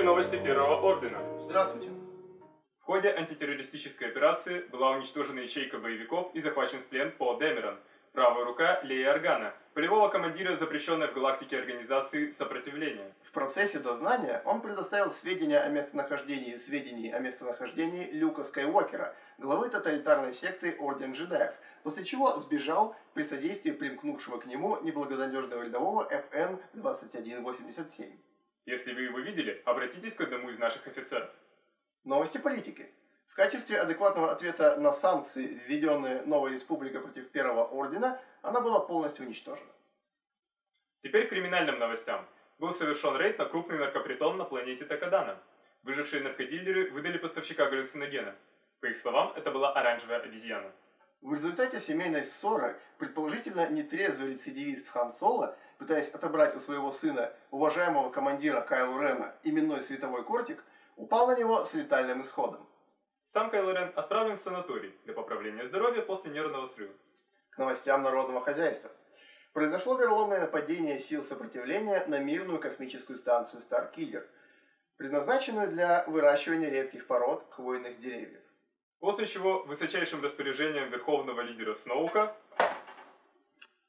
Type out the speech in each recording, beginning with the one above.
новости Первого Ордена. Здравствуйте. В ходе антитеррористической операции была уничтожена ячейка боевиков и захвачен в плен По Демерон, правая рука Леи Органа, полевого командира запрещенной в галактике организации сопротивления. В процессе дознания он предоставил сведения о местонахождении Люка Скайуокера, главы тоталитарной секты Орден Джедаев, после чего сбежал при содействии примкнувшего к нему неблагонадежного рядового FN-2187. Если вы его видели, обратитесь к одному из наших офицеров. Новости политики. В качестве адекватного ответа на санкции, введенные новой республикой против Первого Ордена, она была полностью уничтожена. Теперь к криминальным новостям. Был совершен рейд на крупный наркопритон на планете Такадана. Выжившие наркодилеры выдали поставщика галлюциногена. По их словам, это была оранжевая обезьяна. В результате семейной ссоры, предположительно нетрезвый рецидивист Хан Соло, пытаясь отобрать у своего сына, уважаемого командира Кайло Рена, именной световой кортик, упал на него с летальным исходом. Сам Кайло Рен отправлен в санаторий для поправления здоровья после нервного срыва. К новостям народного хозяйства. Произошло вероломное нападение сил сопротивления на мирную космическую станцию Старкиллер, предназначенную для выращивания редких пород хвойных деревьев. После чего высочайшим распоряжением верховного лидера Сноука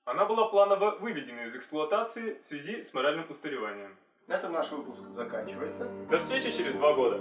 она была планово выведена из эксплуатации в связи с моральным устареванием. На этом наш выпуск заканчивается. До встречи через 2 года.